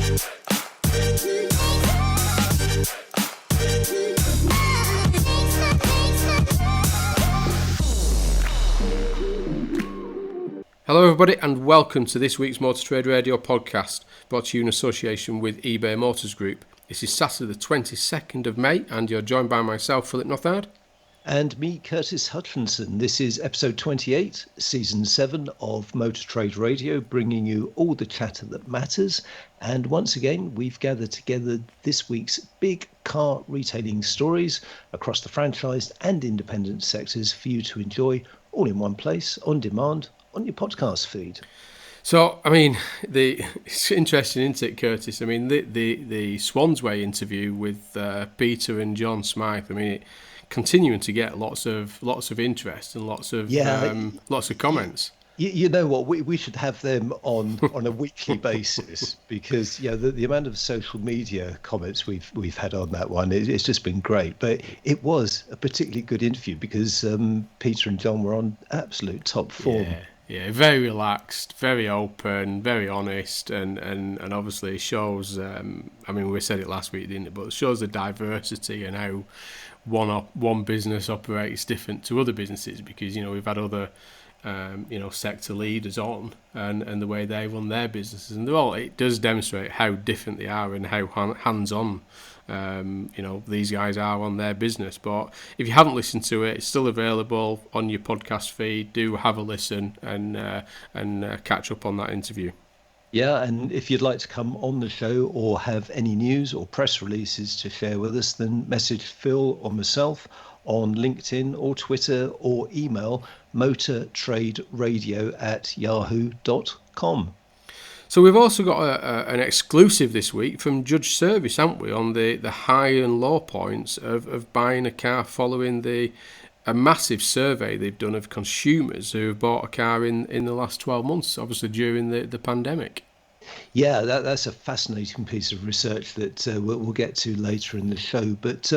Hello everybody and welcome to this week's Motor Trade Radio podcast, brought to you in association with eBay Motors Group. This is Saturday the 22nd of May and you're joined by myself, Philip Nothard. And me, Curtis Hutchinson. This is episode 28, season 7 of Motor Trade Radio, bringing you all the chatter that matters. And once again, we've gathered together this week's big car retailing stories across the franchised and independent sectors for you to enjoy all in one place, on demand, on your podcast feed. So, I mean, it's interesting, isn't it, Curtis? I mean, the Swansway interview with Peter and John Smythe, I mean, continuing to get lots of interest and lots of comments. You know what? We should have them on a weekly basis because the amount of social media comments we've had on that one, it's just been great. But it was a particularly good interview because Peter and John were on absolute top form. Yeah, very relaxed, very open, very honest, and obviously shows. I mean, we said it last week, didn't it? But it shows the diversity and how one business operates different to other businesses because we've had other sector leaders on and the way they run their businesses, and it does demonstrate how different they are and how hands-on these guys are on their business. But if you haven't listened to it, it's still available on your podcast feed. Do have a listen and catch up on that interview. Yeah, and if you'd like to come on the show or have any news or press releases to share with us, then message Phil or myself on LinkedIn or Twitter or email motortraderadio@yahoo.com. So we've also got an exclusive this week from Judge Service, haven't we, on the high and low points of buying a car following a massive survey they've done of consumers who have bought a car in the last 12 months, obviously during the pandemic. Yeah, that's a fascinating piece of research that we'll get to later in the show. But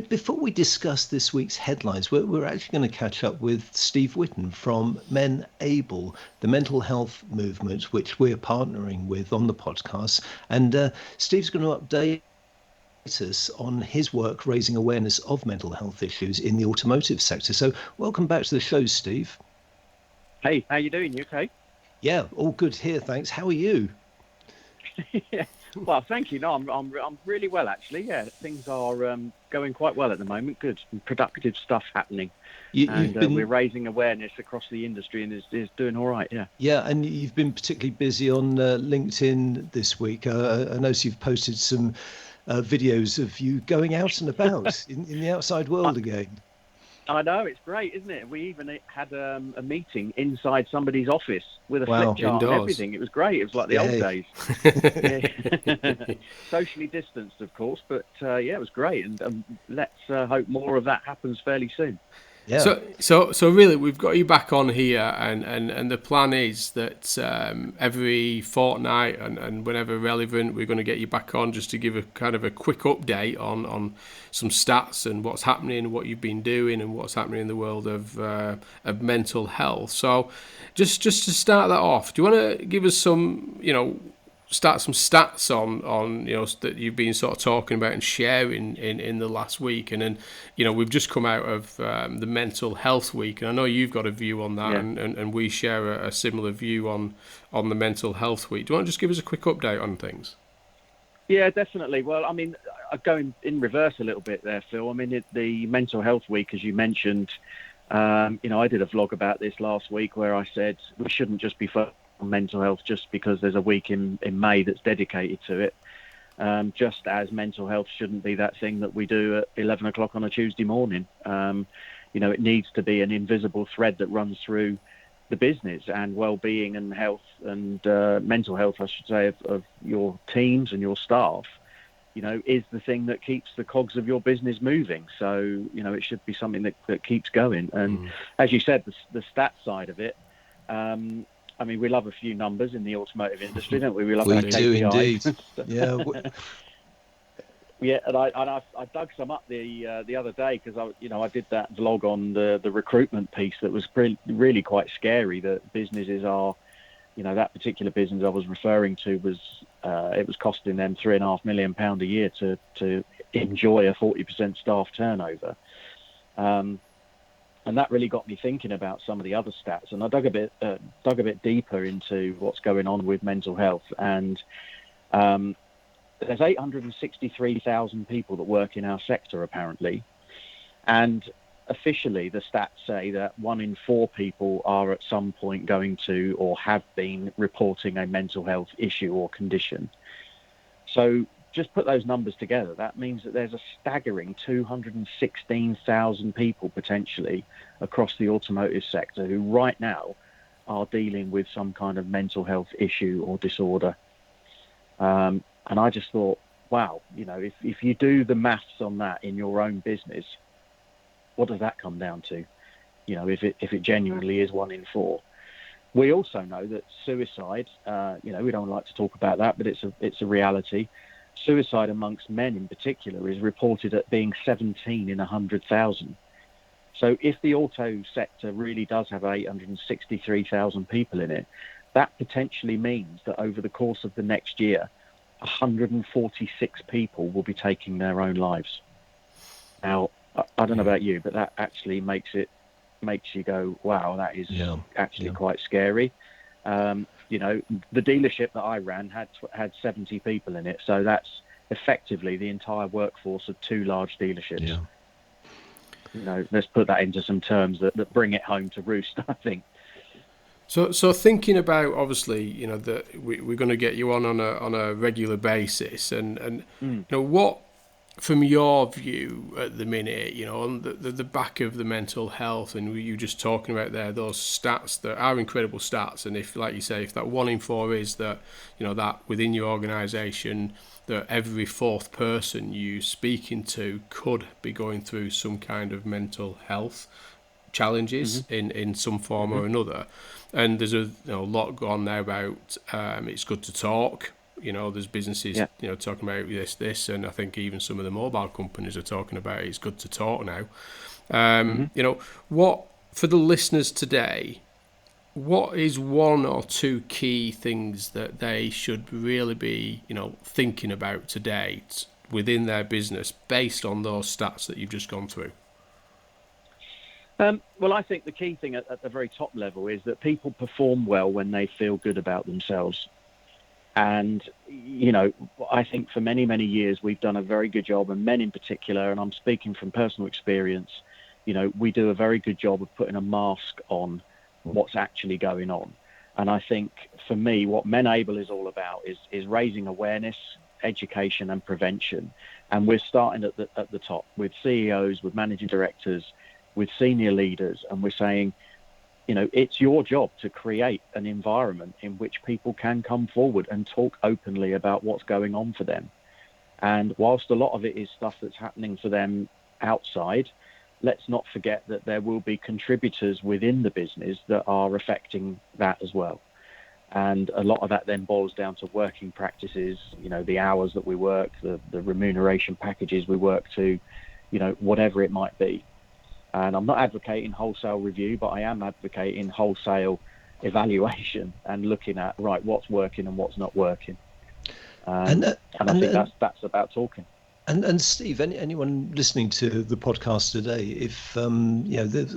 before we discuss this week's headlines, we're actually going to catch up with Steve Whitton from Men Able, the mental health movement, which we're partnering with on the podcast. And Steve's going to update us on his work raising awareness of mental health issues in the automotive sector. So welcome back to the show, Steve. Hey, how you doing? You okay? Yeah, all good here, thanks. How are you? Yeah. Well, thank you. No, I'm really well actually. Yeah, things are going quite well at the moment. Good, productive stuff happening, we're raising awareness across the industry, and it's doing all right. Yeah. Yeah, and you've been particularly busy on LinkedIn this week. I noticed you've posted some videos of you going out and about in the outside world again. I know, it's great, isn't it? We even had a meeting inside somebody's office with a flip chart and everything. It was great. It was like the old days. Socially distanced, of course, but it was great. And let's hope more of that happens fairly soon. Yeah. So really, we've got you back on here, and the plan is that every fortnight and whenever relevant, we're going to get you back on just to give a kind of a quick update on some stats and what's happening, what you've been doing, and what's happening in the world of mental health. So, just to start that off, do you want to give us some stats on that you've been sort of talking about and sharing in the last week, and then we've just come out of the mental health week, and I know you've got a view on that, and we share a similar view on the mental health week. Do you want to just give us a quick update on things? Yeah, definitely. Well, I mean, going in reverse a little bit there, Phil. I mean, the mental health week, as you mentioned, I did a vlog about this last week where I said we shouldn't just be focused on mental health just because there's a week in May that's dedicated to it. Just as mental health shouldn't be that thing that we do at 11 o'clock on a Tuesday morning. It needs to be an invisible thread that runs through the business and well-being and health and mental health, I should say, of your teams and your staff, is the thing that keeps the cogs of your business moving. So, it should be something that keeps going. And as you said, the stats side of it, I mean, we love a few numbers in the automotive industry, don't we? We love we our do KPIs. Indeed. Yeah. Yeah, and I dug some up the other day because I did that vlog on the recruitment piece that was really quite scary. That businesses are that particular business I was referring to was it was costing them £3.5 million a year to enjoy a 40% staff turnover. And that really got me thinking about some of the other stats. And I dug a bit deeper into what's going on with mental health. And there's 863,000 people that work in our sector, apparently. And officially, the stats say that 1 in 4 people are at some point going to or have been reporting a mental health issue or condition. So just put those numbers together. That means that there's a staggering 216,000 people potentially across the automotive sector who right now are dealing with some kind of mental health issue or disorder. And I just thought, wow, if you do the maths on that in your own business, what does that come down to? If it genuinely is 1 in 4. We also know that suicide, we don't like to talk about that, but it's a reality. Suicide amongst men in particular is reported at being 17 in 100,000. So if the auto sector really does have 863,000 people in it, that potentially means that over the course of the next year, 146 people will be taking their own lives. Now, I don't know about you, but that actually makes you go, wow, that is actually quite scary. The dealership that I ran had 70 people in it, so that's effectively the entire workforce of 2 large dealerships. Let's put that into some terms that bring it home to roost, I think. So thinking about, obviously, that we're going to get you on a regular basis, and what, from your view at the minute, on the back of the mental health, and you just talking about there, those stats that are incredible stats, and if, like you say, if that 1 in 4 is that, that within your organisation, that every 4th person you speaking to could be going through some kind of mental health challenges in some form or another, and there's a lot going on now about it's good to talk. There's businesses, talking about this, and I think even some of the mobile companies are talking about it's good to talk now. What, for the listeners today, what is 1 or 2 key things that they should really be, thinking about today within their business based on those stats that you've just gone through? Well, I think the key thing at the very top level is that people perform well when they feel good about themselves. And, I think for many, many years, we've done a very good job, and men in particular, and I'm speaking from personal experience, we do a very good job of putting a mask on what's actually going on. And I think for me, what Menable is all about is raising awareness, education and prevention. And we're starting at the top with CEOs, with managing directors, with senior leaders, and we're saying, it's your job to create an environment in which people can come forward and talk openly about what's going on for them. And whilst a lot of it is stuff that's happening for them outside, let's not forget that there will be contributors within the business that are affecting that as well. And a lot of that then boils down to working practices, the hours that we work, the remuneration packages we work to, whatever it might be. And I'm not advocating wholesale review, but I am advocating wholesale evaluation and looking at, right, what's working and what's not working. And I think that's about talking. And Steve, anyone listening to the podcast today, if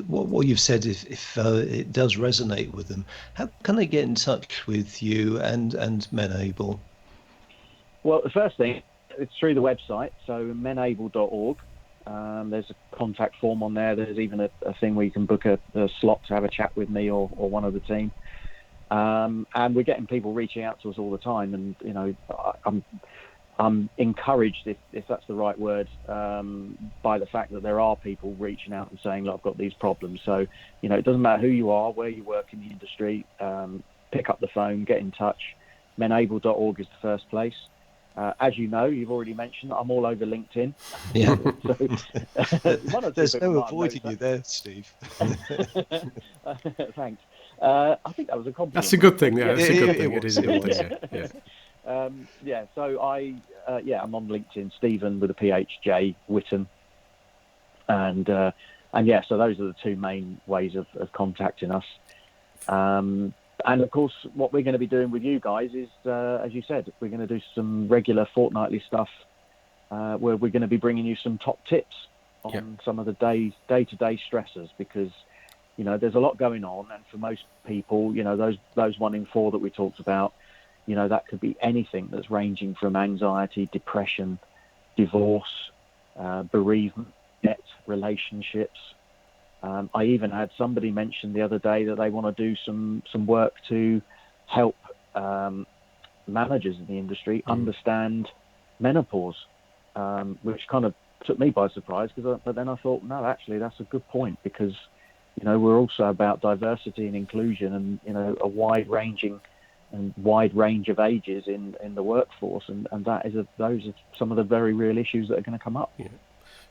what you've said, if it does resonate with them, how can they get in touch with you and Menable? Well, the first thing, it's through the website, so menable.org. There's a contact form on there. There's even a thing where you can book a slot to have a chat with me or one of the team. And we're getting people reaching out to us all the time. And, I'm encouraged, if that's the right word, by the fact that there are people reaching out and saying, look, I've got these problems. So, it doesn't matter who you are, where you work in the industry, pick up the phone, get in touch. Menable.org is the first place. As you know, you've already mentioned, I'm all over LinkedIn. Yeah. So, there's no avoiding you there, Steve. Thanks. I think that was a compliment. That's a good thing. Yeah, that's a good thing. It is a good thing. Yeah. So I'm on LinkedIn, Stephen with a PH, Whitton, and so those are the 2 main ways of contacting us. And of course, what we're going to be doing with you guys is, as you said, we're going to do some regular fortnightly stuff where we're going to be bringing you some top tips on some of the day-to-day stressors, because there's a lot going on, and for most people, those 1 in 4 that we talked about, that could be anything that's ranging from anxiety, depression, divorce, bereavement, debt, relationships. I even had somebody mention the other day that they want to do some work to help managers in the industry understand menopause, which kind of took me by surprise. But then I thought, no, actually, that's a good point, because we're also about diversity and inclusion, and a wide range of ages in the workforce, and those are some of the very real issues that are going to come up. Yeah.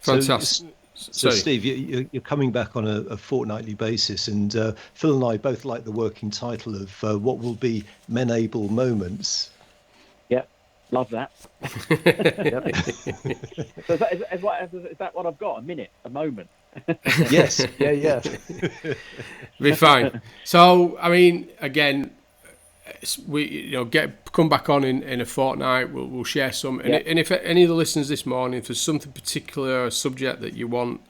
Fantastic. So Steve, you're coming back on a fortnightly basis, and Phil and I both like the working title of what will be Men-able Moments. Yeah, love that. So is that what I've got? A minute, a moment? Yes, yeah. Be fine. So, I mean, again, we come back on in a fortnight. We'll share some, and if any of the listeners this morning, if there's something particular, a subject that you want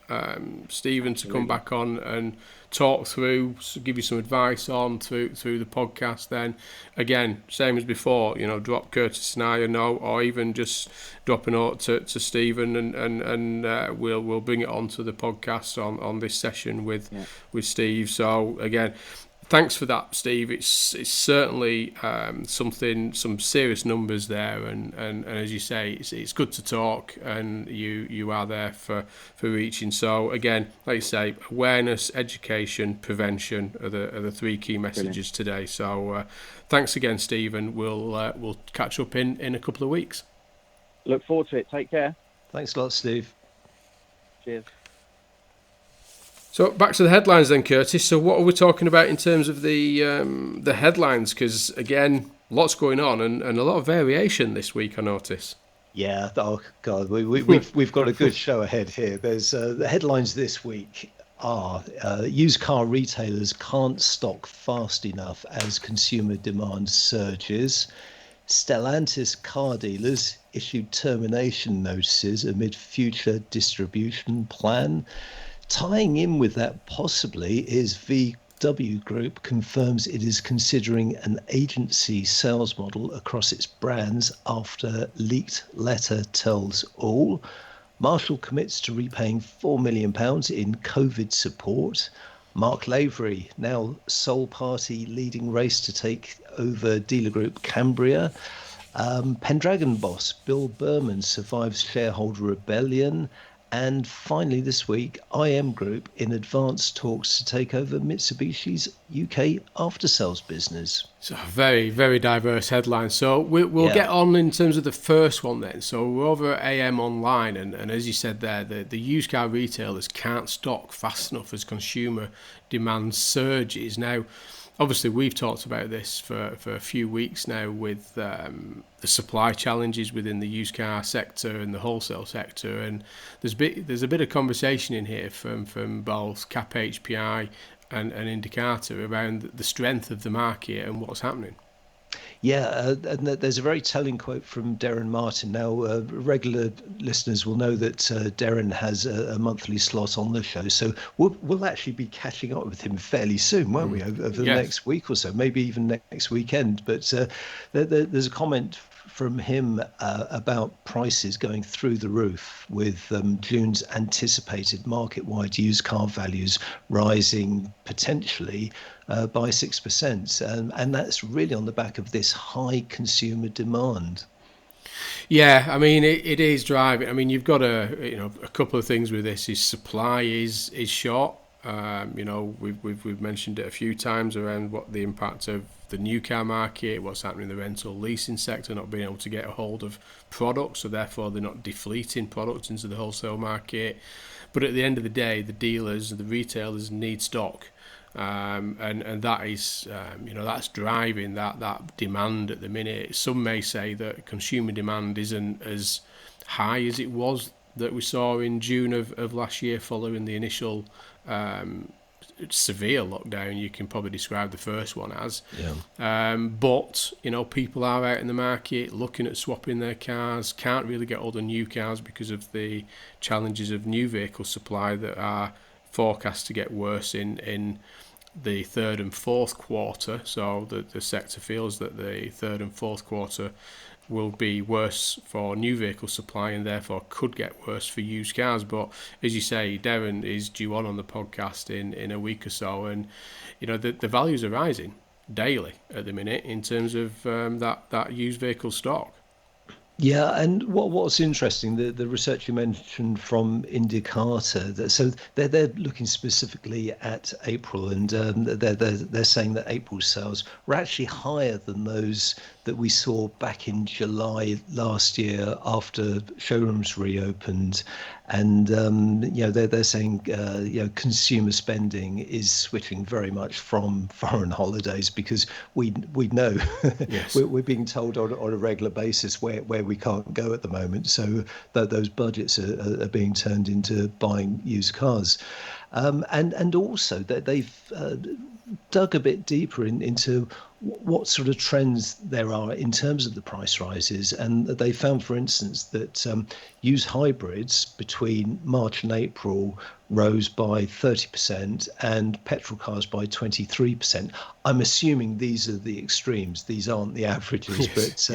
Stephen to come back on and talk through, give you some advice on through the podcast, then again, same as before, drop Curtis and I a note, or even just drop a note to Stephen, and we'll bring it onto the podcast on this session with Steve. So again, thanks for that, Steve. It's certainly some serious numbers there, and as you say, it's good to talk, and you are there for reaching. So again, like you say, awareness, education, prevention are the 3 key messages today. So thanks again, Steve, and we'll catch up in a couple of weeks. Look forward to it. Take care. Thanks a lot, Steve. Cheers. So back to the headlines then, Curtis. So what are we talking about in terms of the headlines? Because again, lots going on and a lot of variation this week, I notice. Yeah. Oh God, we've got a good show ahead here. There's the headlines this week are used car retailers can't stock fast enough as consumer demand surges. Stellantis car dealers issued termination notices amid future distribution plan. Tying in with that possibly is VW Group confirms it is considering an agency sales model across its brands after leaked letter tells all. Marshall commits to repaying £4 million in COVID support. Mark Lavery, now sole party leading race to take over dealer group Cambria. Pendragon boss Bill Berman survives shareholder rebellion. And finally this week, IM Group in advanced talks to take over Mitsubishi's UK after-sales business. So very, very diverse headlines. So we'll get on in terms of the first one then. So we're over at AM Online, and as you said there, the used car retailers can't stock fast enough as consumer demand surges. Now, obviously, we've talked about this for a few weeks now with the supply challenges within the used car sector and the wholesale sector, and there's a bit of conversation in here from both CAP HPI and Indicator around the strength of the market and what's happening. Yeah, and there's a very telling quote from Darren Martin. Now, regular listeners will know that Darren has a monthly slot on the show, so we'll actually be catching up with him fairly soon, won't we, over the next week or so, maybe even next weekend. But there's a comment from him about prices going through the roof, with June's anticipated market-wide used car values rising potentially by 6%, and that's really on the back of this high consumer demand. Yeah, I mean it is driving. I mean, you've got a couple of things with this. Is supply is short. We've mentioned it a few times around what the impact of the new car market, what's happening in the rental leasing sector, not being able to get a hold of products, so therefore they're not defleeting products into the wholesale market. But at the end of the day, the dealers and the retailers need stock. And that is, that's driving that demand at the minute. Some may say that consumer demand isn't as high as it was that we saw in June of last year following the initial severe lockdown you can probably describe the first one as. Yeah. But, people are out in the market looking at swapping their cars, can't really get all the new cars because of the challenges of new vehicle supply that are forecast to get worse in the third and fourth quarter. So the sector feels that the third and fourth quarter will be worse for new vehicle supply and therefore could get worse for used cars. But as you say, Darren is due on the podcast in a week or so, and the values are rising daily at the minute in terms of that used vehicle stock. Yeah, and what's interesting, the research you mentioned from Indicator, so they're looking specifically at April, and they're saying that April sales were actually higher than those that we saw back in July last year after showrooms reopened, and they're saying consumer spending is switching very much from foreign holidays, because we know Yes. we're being told on a regular basis where we can't go at the moment, so that those budgets are being turned into buying used cars, and also that they've dug a bit deeper into what sort of trends there are in terms of the price rises, and they found, for instance, that used hybrids between March and April rose by 30% and petrol cars by 23%. I'm assuming these are the extremes; these aren't the averages, but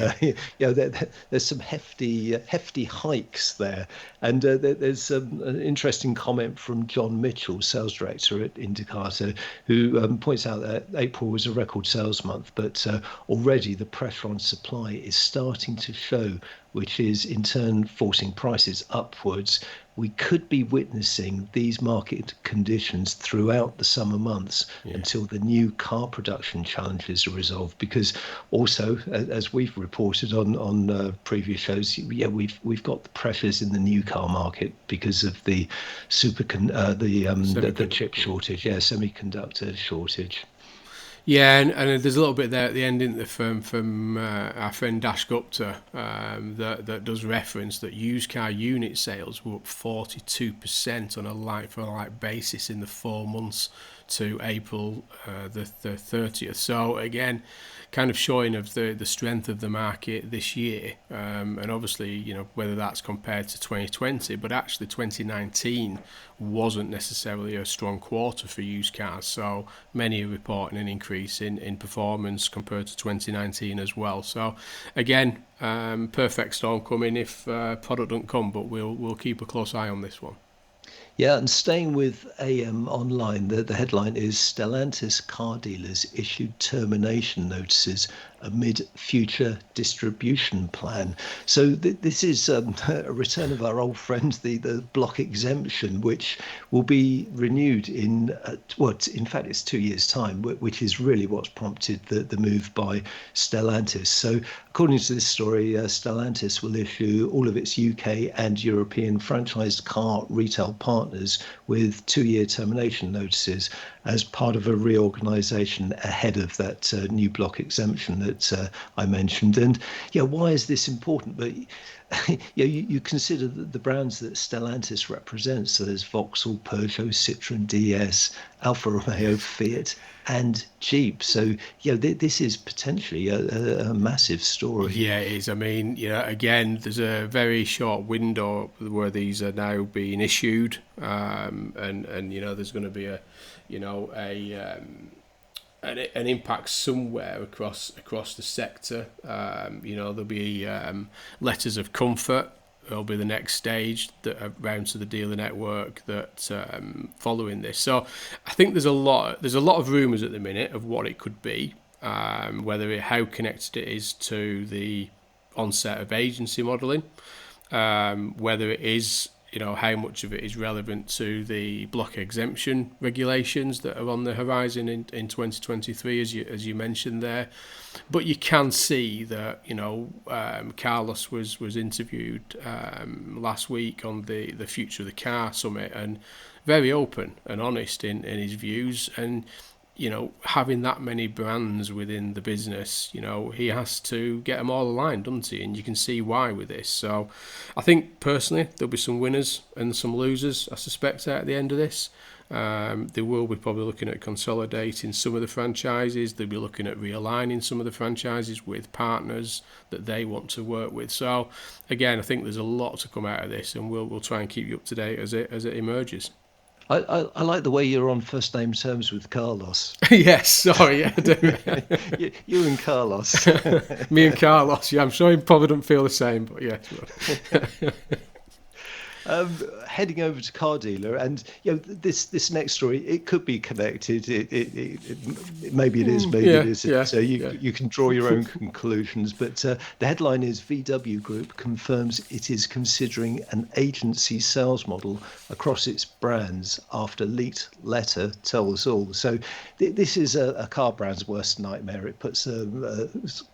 there's some hefty hikes there. And there's an interesting comment from John Mitchell, sales director at Indicator, who points out that April was a record sales month, but already the pressure on supply is starting to show, which is in turn forcing prices upwards. We could be witnessing these market conditions throughout the summer months until the new car production challenges are resolved. Because also, as we've reported on previous shows, we've got the pressures in the new car market because of the the chip shortage, semiconductor shortage. Yeah, and there's a little bit there at the end, isn't there, from our friend Dash Gupta, that does reference that used car unit sales were up 42% on a like-for-like basis in the 4 months to April the 30th. So again, kind of showing of the strength of the market this year, and obviously whether that's compared to 2020, but actually 2019 wasn't necessarily a strong quarter for used cars, so many are reporting an increase in performance compared to 2019 as well. So again, perfect storm coming if product don't come, but we'll keep a close eye on this one. Yeah, and staying with AM Online, the headline is Stellantis car dealers issued termination notices amid future distribution plan. So this is a return of our old friend, the block exemption, which will be renewed in fact it's 2 years' time, which is really what's prompted the move by Stellantis. So according to this story, Stellantis will issue all of its UK and European franchised car retail partners with 2-year termination notices as part of a reorganisation ahead of that new block exemption that I mentioned. And why is this important? But you consider the brands that Stellantis represents. So there's Vauxhall, Peugeot, Citroën, DS, Alfa Romeo, Fiat, and Jeep. So this is potentially a massive story. Yeah, it is. I mean, again, there's a very short window where these are now being issued, and there's going to be an impact somewhere across the sector. There'll be letters of comfort. There'll be the next stage that around to the dealer network that following this. So I think there's a lot of rumours at the minute of what it could be, how connected it is to the onset of agency modelling, whether it is how much of it is relevant to the block exemption regulations that are on the horizon in 2023, as you mentioned there. But you can see that Carlos was interviewed last week on the Future of the Car Summit, and very open and honest in his views. And having that many brands within the business, he has to get them all aligned, doesn't he? And you can see why with this. So I think personally there'll be some winners and some losers, I suspect, at the end of this. They will be probably looking at consolidating some of the franchises. They'll be looking at realigning some of the franchises with partners that they want to work with. So again, I think there's a lot to come out of this, and we'll try and keep you up to date as it emerges. I like the way you're on first name terms with Carlos. Yes, sorry, yeah. you and Carlos. Me and Carlos, yeah, I'm sure he probably don't feel the same, but yeah. Heading over to car dealer, and this next story, it could be connected. It maybe it is, maybe it isn't. So you can draw your own conclusions. But the headline is VW Group confirms it is considering an agency sales model across its brands after leaked letter tells all. So this is a car brand's worst nightmare. It puts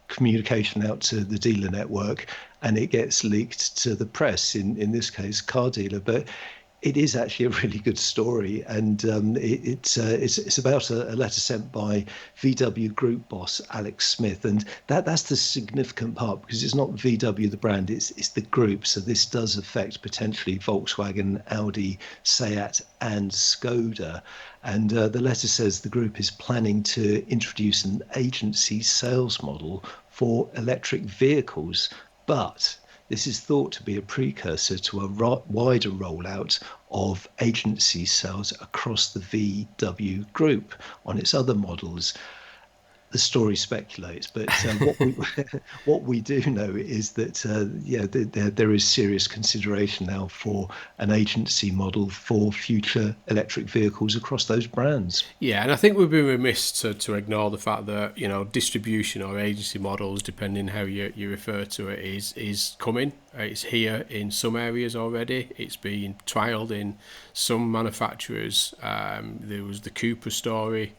communication out to the dealer network, and it gets leaked to the press, in this case car dealer. But it is actually a really good story, and it's about a letter sent by VW Group boss Alex Smith, and that's the significant part, because it's not VW the brand, it's the group. So this does affect potentially Volkswagen, Audi, Seat and Skoda. And the letter says the group is planning to introduce an agency sales model for electric vehicles, but this is thought to be a precursor to a wider rollout of agency sales across the VW Group on its other models. The story speculates, but what we do know is that there is serious consideration now for an agency model for future electric vehicles across those brands. Yeah, and I think we've been remiss to ignore the fact that distribution or agency models, depending how you refer to it, is coming. It's here in some areas already. It's being trialled in some manufacturers. There was the Cooper story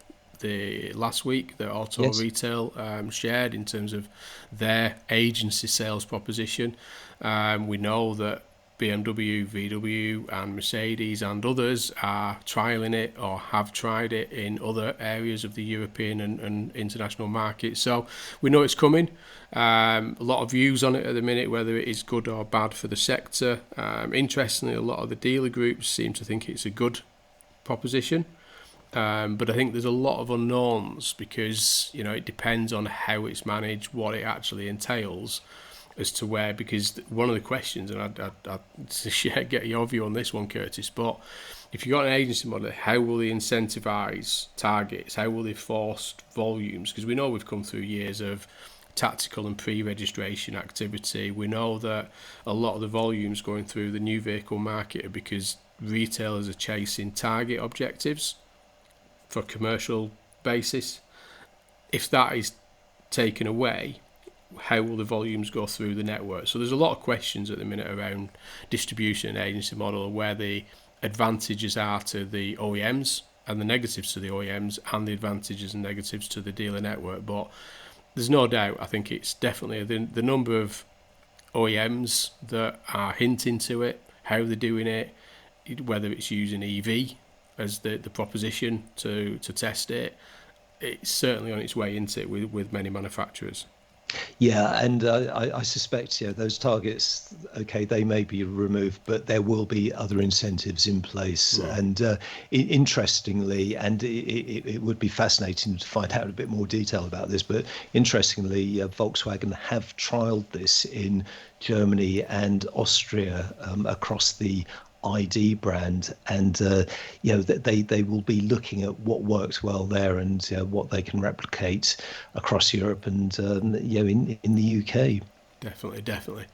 last week that Auto Retail shared in terms of their agency sales proposition. We know that BMW, VW and Mercedes and others are trialling it or have tried it in other areas of the European and international markets. So we know it's coming. A lot of views on it at the minute, whether it is good or bad for the sector. Interestingly, a lot of the dealer groups seem to think it's a good proposition. But I think there's a lot of unknowns, because it depends on how it's managed, what it actually entails, as to where. Because one of the questions, and I'd get your view on this one, Curtis, but if you've got an agency model, how will they incentivise targets? How will they force volumes? Because we know we've come through years of tactical and pre-registration activity. We know that a lot of the volumes going through the new vehicle market are because retailers are chasing target objectives for a commercial basis. If that is taken away, how will the volumes go through the network? So there's a lot of questions at the minute around distribution and agency model, and where the advantages are to the OEMs and the negatives to the OEMs, and the advantages and negatives to the dealer network. But there's no doubt, I think it's definitely the number of OEMs that are hinting to it, how they're doing it, whether it's using EV as the proposition to test it. It's certainly on its way into it with many manufacturers. Yeah, and I suspect those targets, okay, they may be removed, but there will be other incentives in place. Right. And interestingly, and it would be fascinating to find out a bit more detail about this, but interestingly, Volkswagen have trialled this in Germany and Austria across the ID brand, and they will be looking at what works well there, and what they can replicate across Europe and in the UK. Definitely.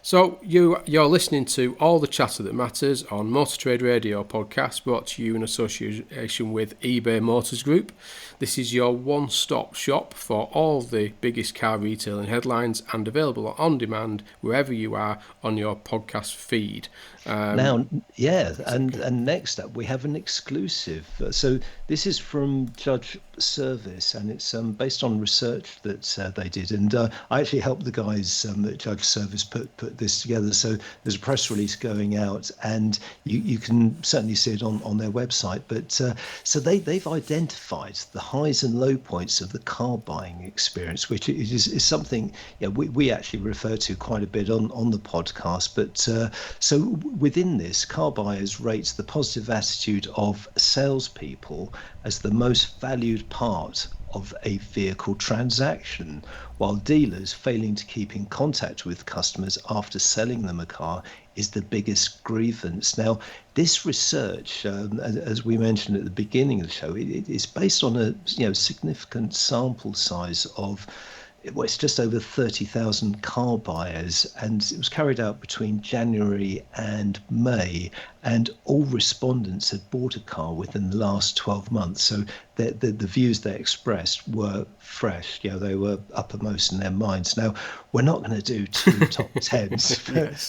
So you're listening to All the Chatter That Matters on Motor Trade Radio podcast, brought to you in association with eBay Motors Group. This is your one-stop shop for all the biggest car retailing headlines, and available on demand wherever you are on your podcast feed. And next up we have an exclusive. So this is from Judge service, and it's based on research that they did. And I actually helped the guys at Judge Service put this together. So there's a press release going out, and you can certainly see it on their website. But so they've identified the highs and low points of the car buying experience, which is something we actually refer to quite a bit on the podcast. But so within this, car buyers rate the positive attitude of salespeople as the most valued part of a vehicle transaction, while dealers failing to keep in contact with customers after selling them a car is the biggest grievance. Now, this research, as we mentioned at the beginning of the show, it is based on a significant sample size of, well, it's just over 30,000 car buyers, and it was carried out between January and May, and all respondents had bought a car within the last 12 months. So the views they expressed were fresh. They were uppermost in their minds. Now, we're not going to do two top tens,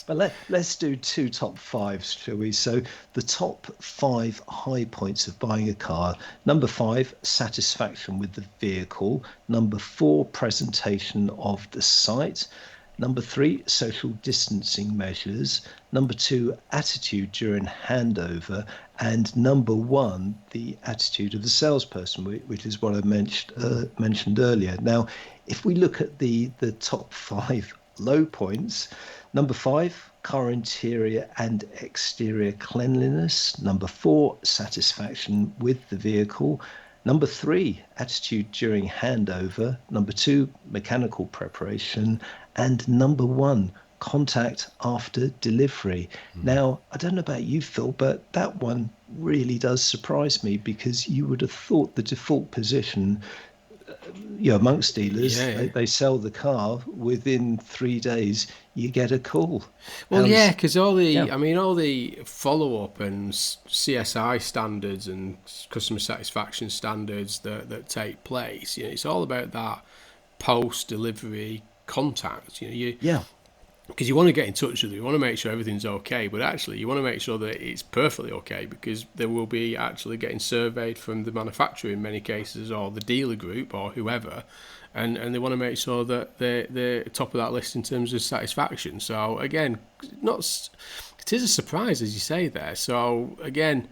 but let's do two top fives, shall we? So the top 5 high points of buying a car. Number 5, satisfaction with the vehicle. Number 4, presentation of the site. Number 3, social distancing measures. Number 2, attitude during handover. And number 1, the attitude of the salesperson, which is what I mentioned earlier. Now, if we look at the top 5 low points, number 5, car interior and exterior cleanliness. Number 4, satisfaction with the vehicle. Number 3, attitude during handover. Number 2, mechanical preparation. And number 1, contact after delivery. Now, I don't know about you, Phil, but that one really does surprise me, because you would have thought the default position, amongst dealers, they sell the car within 3 days, you get a call. Well, because all the follow-up and CSI standards and customer satisfaction standards that take place, it's all about that post-delivery contact. Because you want to get in touch with them, you want to make sure everything's okay, but actually you want to make sure that it's perfectly okay, because they will be actually getting surveyed from the manufacturer in many cases, or the dealer group, or whoever, and they want to make sure that they're top of that list in terms of satisfaction. So again, it is a surprise, as you say there. So again,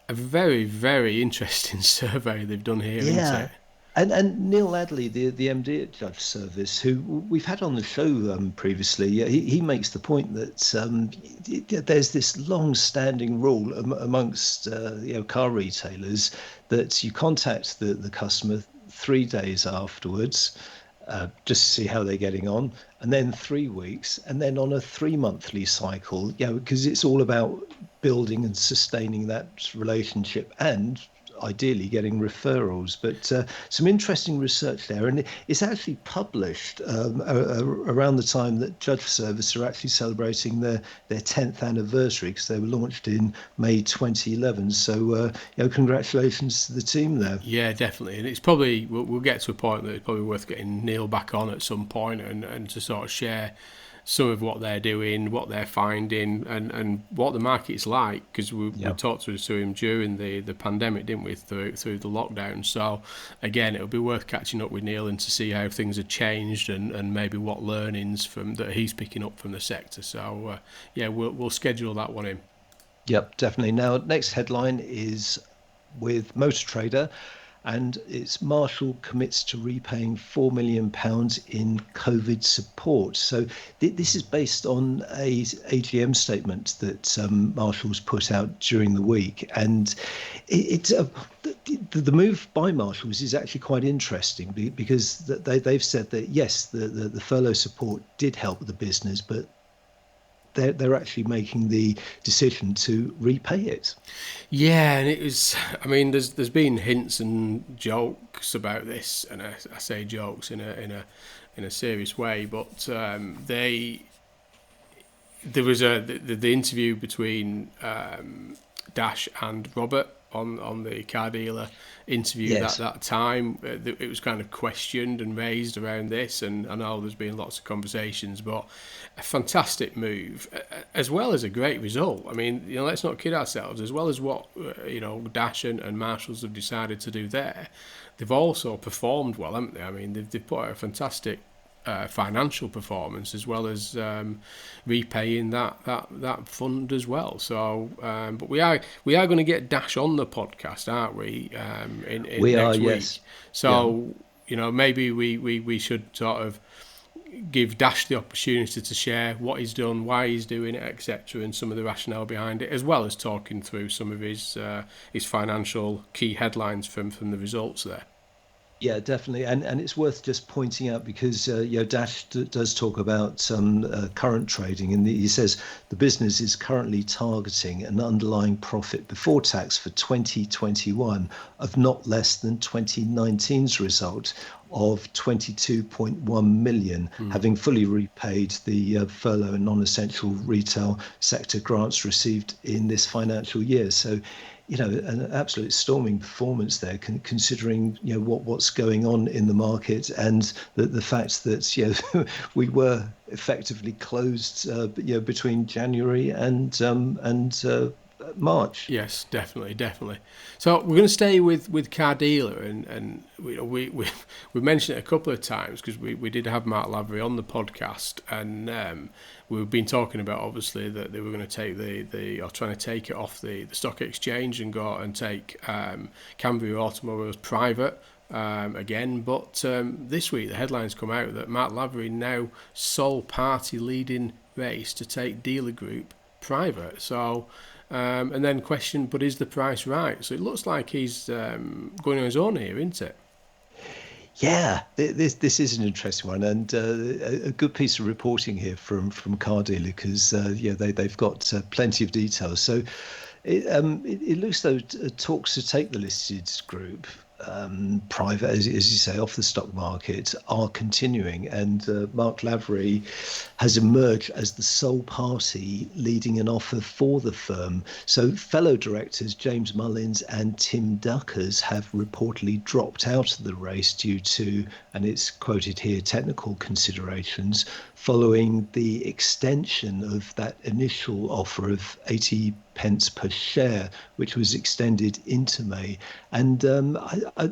a very, very interesting survey they've done here, isn't it? And Neil Adley, the MD at Judge Service, who we've had on the show previously, he makes the point that there's this long-standing rule amongst car retailers that you contact the customer 3 days afterwards, just to see how they're getting on, and then 3 weeks, and then on a 3-monthly cycle, because it's all about building and sustaining that relationship, and ideally getting referrals. But some interesting research there, and it's actually published around the time that Judge Service are actually celebrating their 10th anniversary, because they were launched in May 2011. So congratulations to the team there. Yeah, definitely. And it's probably, we'll get to a point that it's probably worth getting Neil back on at some point and to sort of share some of what they're doing, what they're finding, and what the market's like, because we talked to him during the pandemic, didn't we, through the lockdown. So again, it'll be worth catching up with Neil and to see how things have changed and maybe what learnings that he's picking up from the sector. So we'll schedule that one in. Yep, definitely. Now, next headline is with Motor Trader, and it's Marshall commits to repaying £4 million in COVID support. So this is based on a AGM statement that Marshall's put out during the week, and the move by Marshall's is actually quite interesting, because they've said that yes, the furlough support did help the business, but they're actually making the decision to repay it. Yeah, and it was, there's been hints and jokes about this, and I say jokes in a serious way, but there was the interview between Dash and Robert on the car dealer interview Yes. that time. It was kind of questioned and raised around this, and I know there's been lots of conversations, but a fantastic move, as well as a great result. I mean, let's not kid ourselves. As well as what Dash and Marshalls have decided to do there, they've also performed well, haven't they? I mean, they've put out a fantastic financial performance, as well as repaying that fund as well. So, but we are going to get Dash on the podcast, aren't we? In next week. Yes. So maybe we should sort of give Dash the opportunity to share what he's done, why he's doing it, etc., and some of the rationale behind it, as well as talking through some of his financial key headlines from the results there. Yeah, definitely, and it's worth just pointing out, because Dash does talk about some current trading, and he says the business is currently targeting an underlying profit before tax for 2021 of not less than 2019's result of 22.1 million, having fully repaid the furlough and non-essential retail sector grants received in this financial year. So, an absolute storming performance there, considering what's going on in the market, and the fact that we were effectively closed between January and March. Yes, definitely. So we're going to stay with car dealer, and we mentioned it a couple of times, because we did have Mark Lavery on the podcast, and we've been talking about, obviously, that they were going to take or trying to take it off the stock exchange and go and take Cambria Automobiles private again. But this week the headlines come out that Mark Lavery now sole party leading race to take Dealer Group private. So. And then question, but is the price right? So it looks like he's going on his own here, isn't it? Yeah, this is an interesting one, and a good piece of reporting here from Car Dealer, because they've got plenty of details. So it looks though talks to take the listed group private, as you say, off the stock market are continuing, and Mark Lavery has emerged as the sole party leading an offer for the firm. So fellow directors James Mullins and Tim Duckers have reportedly dropped out of the race due to, and it's quoted here, technical considerations following the extension of that initial offer of 80 pence per share, which was extended into May. And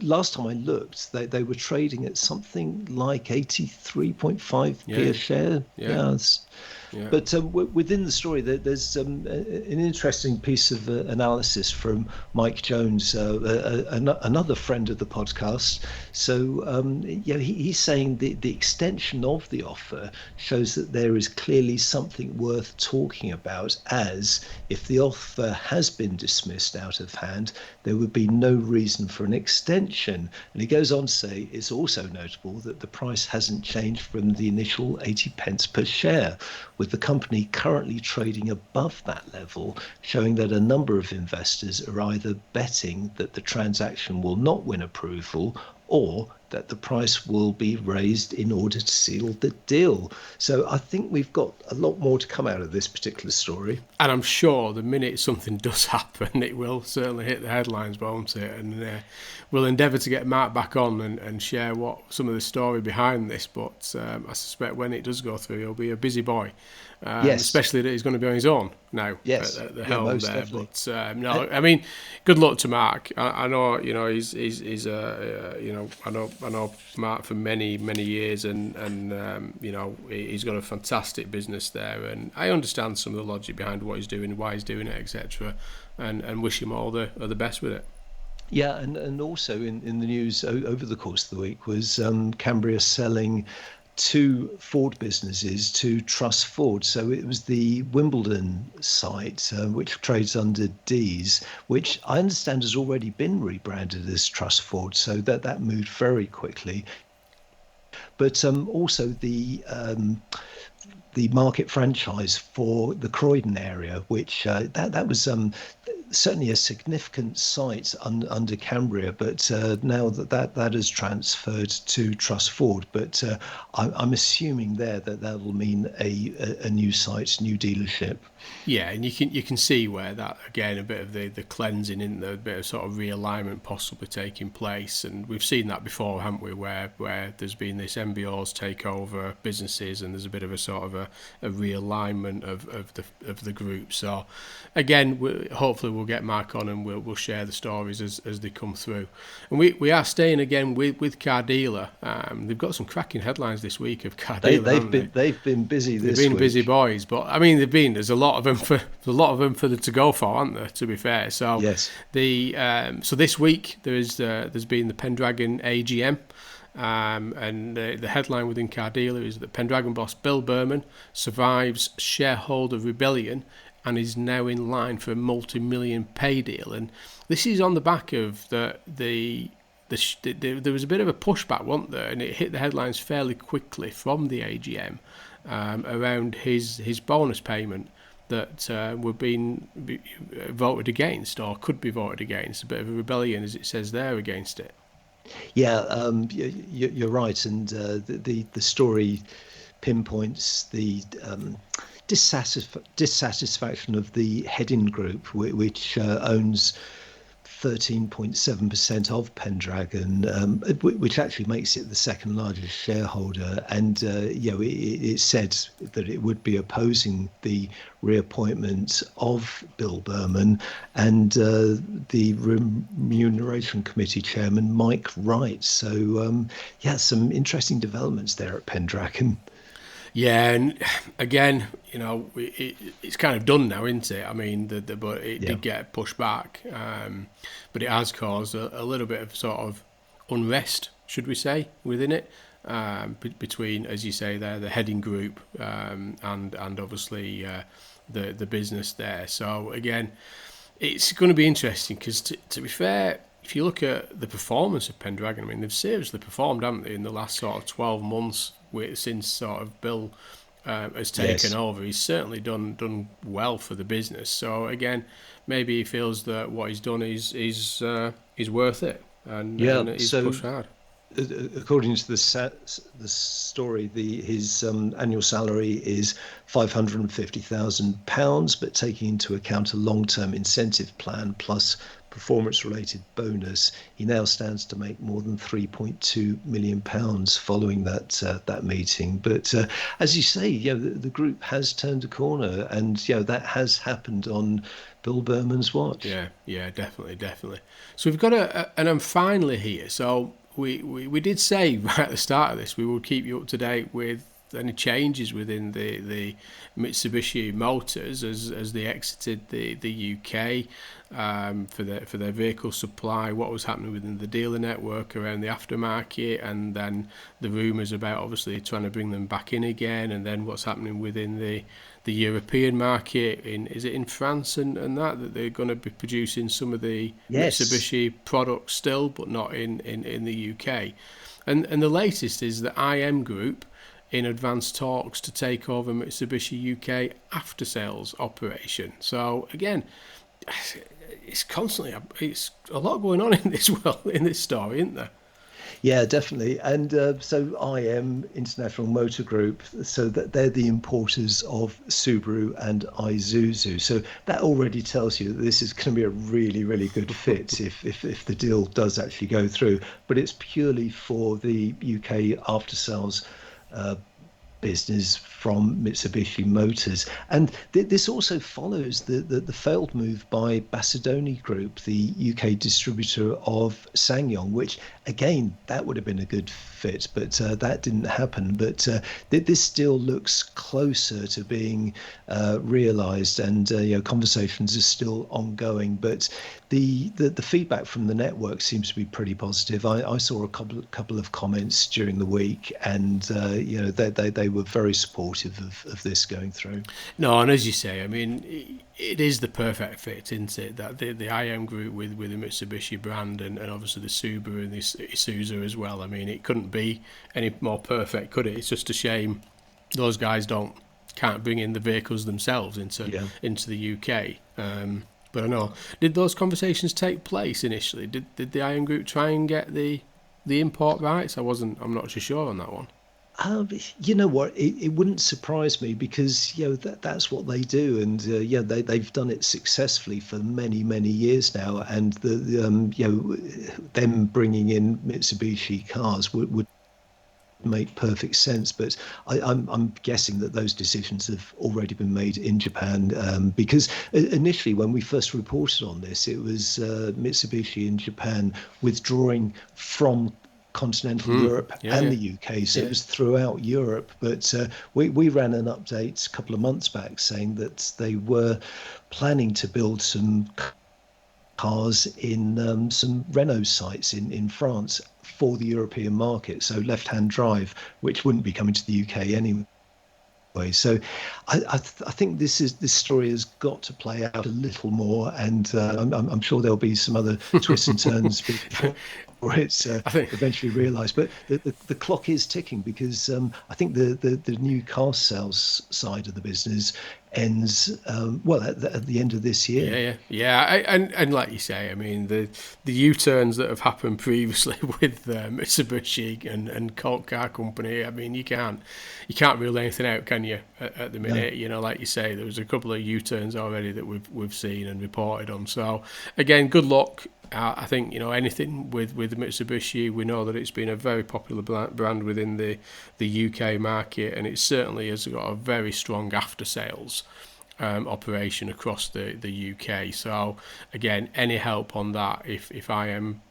last time I looked, they were trading at something like 83.5p a share. Yeah. But within the story, there's an interesting piece of analysis from Mike Jones, another friend of the podcast. So he's saying the extension of the offer shows that there is clearly something worth talking about, as if the offer has been dismissed out of hand, there would be no reason for an extension. And he goes on to say it's also notable that the price hasn't changed from the initial 80 pence per share, with the company currently trading above that level, showing that a number of investors are either betting that the transaction will not win approval, or that the price will be raised in order to seal the deal. So I think we've got a lot more to come out of this particular story. And I'm sure the minute something does happen, it will certainly hit the headlines, won't it? And we'll endeavour to get Mark back on and share some of the story behind this. But I suspect when it does go through, he'll be a busy boy. Yes. Especially that he's going to be on his own now. Yes, at the helm most there. Definitely. But no, I mean, good luck to Mark. I know, he's I know Mark for many years, and he's got a fantastic business there, and I understand some of the logic behind what he's doing, why he's doing it, etc. And wish him all the best with it. Yeah, and also in the news over the course of the week was Cambria selling 2 Ford businesses to Truss Ford. So it was the Wimbledon site, which trades under D's, which I understand has already been rebranded as Truss Ford. So that moved very quickly. But also the market franchise for the Croydon area, which that was certainly a significant site under Cambria, but now that has transferred to Truss Ford. But I'm assuming that will mean a new site, new dealership. Yeah, and you can see where that, again, a bit of the cleansing, in there, a bit of sort of realignment possibly taking place, and we've seen that before, haven't we? Where there's been this MBOs take over businesses, and there's a bit of a sort of a realignment of the group. So, again, hopefully we'll get Mark on and we'll share the stories as they come through. And we are staying again with Car Dealer. They've got some cracking headlines this week of Car Dealer. They've been busy this week. They've been busy boys, but I mean there's a lot of them for them to go for, aren't there? To be fair, so yes. So this week there's been the Pendragon AGM, and the headline within Car Dealer is that Pendragon boss Bill Berman survives shareholder rebellion and is now in line for a multi-million pay deal. And this is on the back of there was a bit of a pushback, wasn't there? And it hit the headlines fairly quickly from the AGM around his bonus payment that were being voted against, or could be voted against. A bit of a rebellion, as it says there, against it. Yeah, you're right, and the story pinpoints the dissatisfaction of the Headin Group, which owns 13.7% of Pendragon, which actually makes it the second largest shareholder. And it said that it would be opposing the reappointment of Bill Berman and the Remuneration Committee Chairman Mike Wright. So some interesting developments there at Pendragon. Yeah, and again, it's kind of done now, isn't it? I mean, but it did get pushed back, but it has caused a little bit of sort of unrest, should we say, within it, between, as you say there, the Heading Group and obviously the business there. So again, it's going to be interesting because, to be fair, if you look at the performance of Pendragon, I mean, they've seriously performed, haven't they, in the last sort of 12 months since sort of Bill has taken over. He's certainly done well for the business. So again, maybe he feels that what he's done is worth it, and he's pushed hard. According to the story, his annual salary is £550,000, but taking into account a long-term incentive plan plus performance-related bonus, he now stands to make more than £3.2 million following that meeting. But as you say, the group has turned a corner, and that has happened on Bill Berman's watch. Yeah, definitely. So we've got and finally here. So we did say right at the start of this we would keep you up to date with any changes within the Mitsubishi Motors as they exited the UK for their vehicle supply, what was happening within the dealer network around the aftermarket, and then the rumours about obviously trying to bring them back in again, and then what's happening within the European market, is it in France and that they're going to be producing some of the Mitsubishi products still, but not in the UK. And the latest is the IM Group in advanced talks to take over Mitsubishi UK after sales operation. So again, it's a lot going on in this story, isn't there? Yeah, definitely. And so IM, International Motor Group, so that they're the importers of Subaru and Isuzu. So that already tells you that this is going to be a really, really good fit if the deal does actually go through. But it's purely for the UK after-sales business from Mitsubishi Motors. And this also follows the failed move by Basadoni Group, the UK distributor of SsangYong, which again, that would have been a good fit, but that didn't happen. But this still looks closer to being realised, and conversations are still ongoing. But the feedback from the network seems to be pretty positive. I saw a couple of comments during the week, and they were very supportive of this going through. No, and as you say, I mean, it is the perfect fit, isn't it? That the IM Group with the Mitsubishi brand and obviously the Subaru and the Isuzu as well. I mean, it couldn't be any more perfect, could it? It's just a shame those guys can't bring in the vehicles themselves into the UK. But I know, did those conversations take place initially? Did the Iron Group try and get the import rights? I'm not too sure on that one. You know what? It wouldn't surprise me because that's what they do, and they've done it successfully for many years now. And them bringing in Mitsubishi cars would make perfect sense. But I'm guessing that those decisions have already been made in Japan, because initially when we first reported on this, it was Mitsubishi in Japan withdrawing from continental Europe and the UK, so it was throughout Europe. But we ran an update a couple of months back saying that they were planning to build some cars in some Renault sites in France for the European market, so left-hand drive, which wouldn't be coming to the UK anyway. So I think this story has got to play out a little more, and I'm sure there'll be some other twists and turns before it's eventually realised. But the clock is ticking, because I think the new car sales side of the business ends at the end of this year. And like you say, I mean, the U-turns that have happened previously with Mitsubishi and Colt Car Company, I mean, you can't rule anything out, can you, at the minute? No. Like you say, there was a couple of U-turns already that we've seen and reported on. So again, good luck. I think anything with Mitsubishi, we know that it's been a very popular brand within the UK market, and it certainly has got a very strong after sales operation across the UK. So again, any help on that, if I am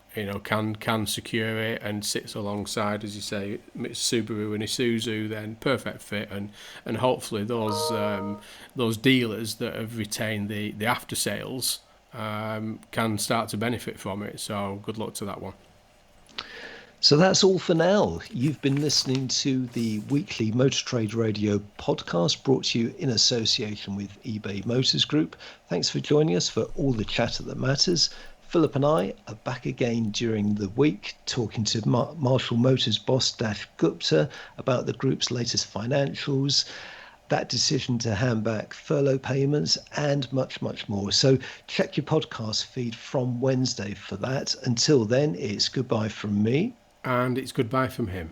can secure it and sits alongside, as you say, Subaru and Isuzu, then perfect fit, and hopefully those dealers that have retained the after sales can start to benefit from it. So good luck to that one. So that's all for now. You've been listening to the weekly Motor Trade Radio podcast, brought to you in association with eBay Motors Group. Thanks for joining us for all the chatter that matters. Philip and I are back again during the week, talking to Marshall Motors boss Dash Gupta about the group's latest financials, that decision to hand back furlough payments, and much more. So check your podcast feed from Wednesday for that. Until then, it's goodbye from me. And it's goodbye from him.